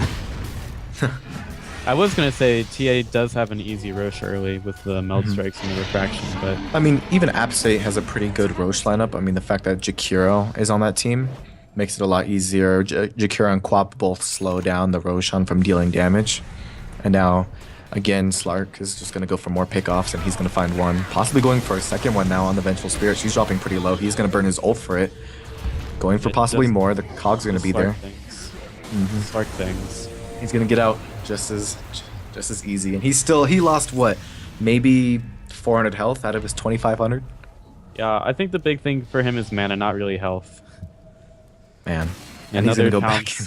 was going to say TA does have an easy Rosh early with the Meld Strikes and the Refraction, but... I mean, even Appstate has a pretty good Rosh lineup. I mean, the fact that Jakiro is on that team makes it a lot easier. Jakiro and Quap both slow down the Roshan from dealing damage. And now... Again, Slark is just going to go for more pickoffs, and he's going to find one. Possibly going for a second one now on the Vengeful Spirit. She's dropping pretty low. He's going to burn his ult for it. Going for possibly more. The Cog's going to be there. Slark things. He's going to get out just as easy. And he lost, what, maybe 400 health out of his 2,500? Yeah, I think the big thing for him is mana, not really health. Man. And he's going to go back in.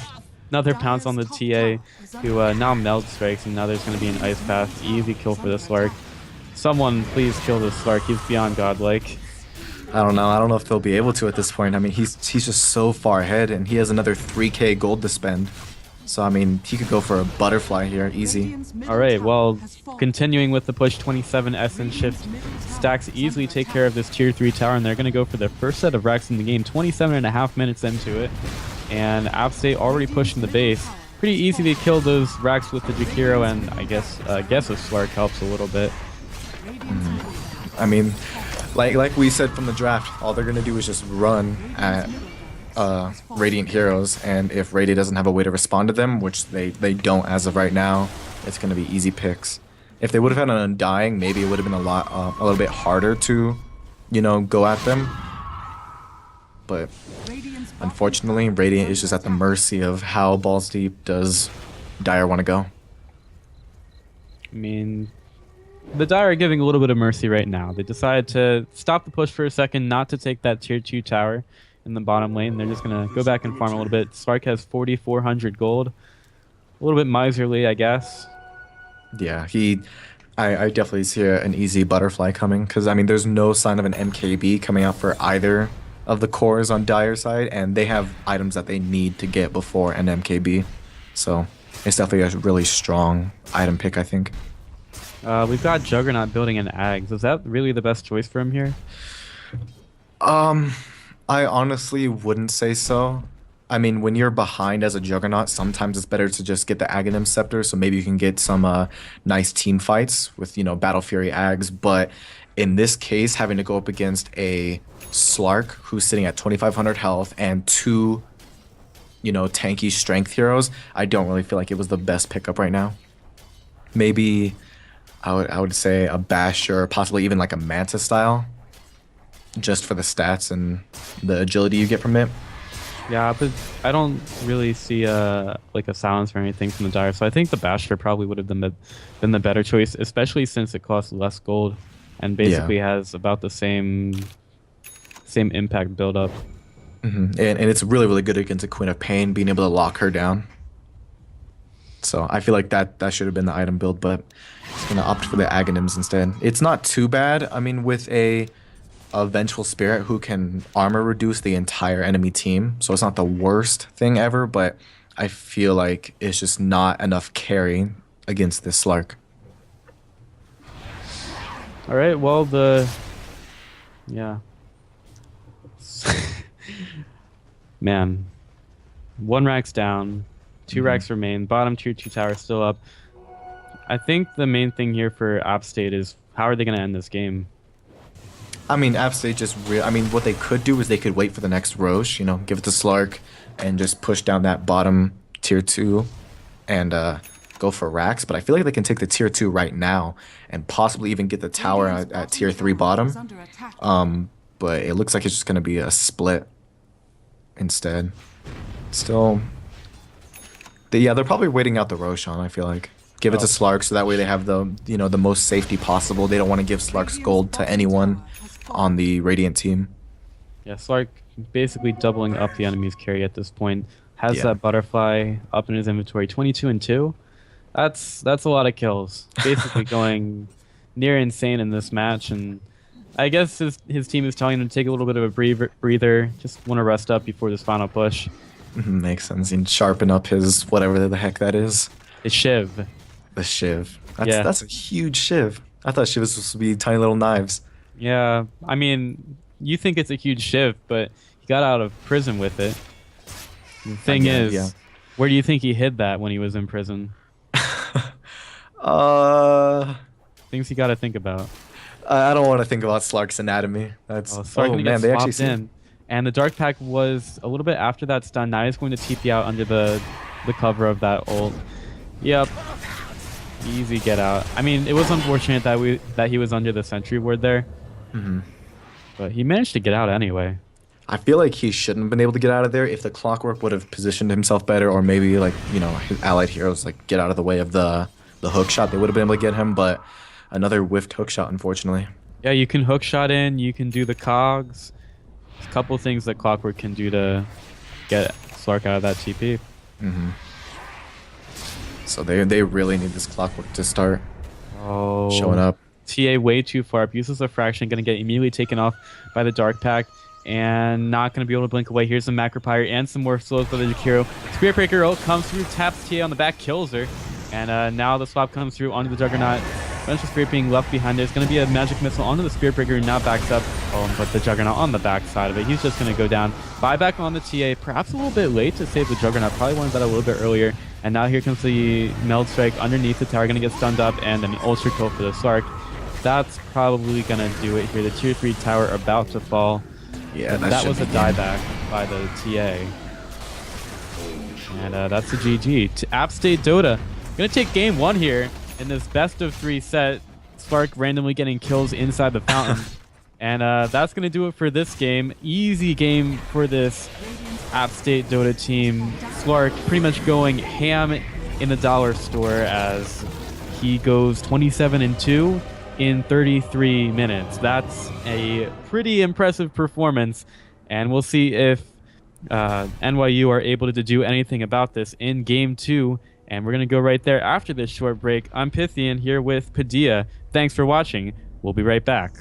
Another pounce on the TA, who now Meld Strikes, and now there's going to be an Ice Path. Easy kill for the Slark. Someone please kill this Slark. He's beyond godlike. I don't know if they'll be able to at this point. I mean, he's just so far ahead, and he has another 3k gold to spend. So, I mean, he could go for a butterfly here, easy. Alright, well, continuing with the push, 27 Essence Shift stacks easily take care of this tier 3 tower, and they're going to go for their first set of racks in the game, 27.5 minutes into it. And Appstate already pushing the base. Pretty easy to kill those racks with the Jakiro, and I guess a Slark helps a little bit. I mean, like we said from the draft, all they're going to do is just run at Radiant heroes, and if Radiant doesn't have a way to respond to them, which they don't as of right now, it's going to be easy picks. If they would have had an Undying, maybe it would have been a little bit harder to, go at them. But unfortunately, Radiant is just at the mercy of how balls deep does Dire want to go. I mean, the Dire are giving a little bit of mercy right now. They decided to stop the push for a second, not to take that tier 2 tower in the bottom lane. They're just going to go back and farm a little bit. Slark has 4,400 gold. A little bit miserly, I guess. Yeah, I definitely see an easy butterfly coming, because, I mean, there's no sign of an MKB coming out for either of the cores on Dire side, and they have items that they need to get before an MKB. So it's definitely a really strong item pick, I think. We've got Juggernaut building an Ags. Is that really the best choice for him here? I honestly wouldn't say so. I mean, when you're behind as a Juggernaut, sometimes it's better to just get the Aghanim Scepter, so maybe you can get some nice team fights with, Battle Fury Ags, but in this case, having to go up against a Slark who's sitting at 2,500 health and two, tanky strength heroes, I don't really feel like it was the best pickup right now. Maybe I would say a Basher, possibly even like a Manta style, just for the stats and the agility you get from it. Yeah, but I don't really see like a silence or anything from the Dire, so I think the Basher probably would have been the better choice, especially since it costs less gold and basically has about the same impact build up. And it's really, really good against a Queen of Pain, being able to lock her down. So I feel like that should have been the item build, but it's going to opt for the Aghanims instead. It's not too bad. I mean, with a Vengeful Spirit who can armor reduce the entire enemy team, so it's not the worst thing ever, but I feel like it's just not enough carry against this Slark. All right, well, yeah. Man, 1 rack's down, 2 racks remain. Bottom tier 2 tower still up. I think the main thing here for Appstate is how are they going to end this game? I mean, Appstate just I mean, what they could do is they could wait for the next Roche, you know, give it to Slark and just push down that bottom tier 2 and go for racks. But I feel like they can take the tier 2 right now and possibly even get the tower at tier 3 bottom. But it looks like it's just going to be a split instead. Still, they're probably waiting out the Roshan, I feel like. Give it to Slark so that way they have the, you know, the most safety possible. They don't want to give Slark's gold to anyone on the Radiant team. Yeah, Slark basically doubling up the enemy's carry at this point. Has that butterfly up in his inventory, 22 and 2. That's a lot of kills. Basically going near insane in this match, and I guess his team is telling him to take a little bit of a breather. Just want to rest up before this final push. Makes sense. And sharpen up his whatever the heck that is. The Shiv. The Shiv. That's a huge Shiv. I thought Shiv was supposed to be tiny little knives. Yeah, I mean, you think it's a huge Shiv, but he got out of prison with it. The thing is, where do you think he hid that when he was in prison? Things you got to think about. I don't want to think about Slark's anatomy. Slark man, they actually in. And the Dark Pack was a little bit after that stun. Now he's going to TP out under the cover of that ult. Yep. Easy get out. I mean, it was unfortunate that he was under the sentry ward there. But he managed to get out anyway. I feel like he shouldn't have been able to get out of there if the Clockwork would have positioned himself better, or maybe, like, you know, his allied heroes like get out of the way of the hook shot. They would have been able to get him, but another whiffed hook shot, unfortunately. Yeah, you can hook shot in, you can do the cogs. There's a couple things that Clockwork can do to get Slark out of that TP. So they really need this Clockwork to start showing up. TA way too far up. Uses a fraction, going to get immediately taken off by the Dark Pack. And not going to be able to blink away. Here's some Macropyre and some more slows for the Jakiro. Spirit Breaker ult comes through, taps TA on the back, kills her. And now the swap comes through onto the Juggernaut. Bunch of Spirit being left behind. There's going to be a magic missile onto the Spirit Breaker, now backs up. But the Juggernaut on the back side of it. He's just going to go down. Buyback on the TA, perhaps a little bit late to save the Juggernaut. Probably wanted that a little bit earlier. And now here comes the Meld Strike underneath the tower. Going to get stunned up, and an Ultra Kill for the Slark. That's probably going to do it here. The tier 3 tower about to fall. Yeah, that was a dieback by the TA. And that's a GG. Appstate Dota gonna take game 1 here in this best of 3 set. Slark randomly getting kills inside the fountain. And that's gonna do it for this game. Easy game for this Appstate Dota team. Slark pretty much going ham in the dollar store as he goes 27 and 2 in 33 minutes. That's a pretty impressive performance, and we'll see if NYU are able to do anything about this in game 2, and we're going to go right there after this short break. I'm Pythian here with Padilla. Thanks for watching. We'll be right back.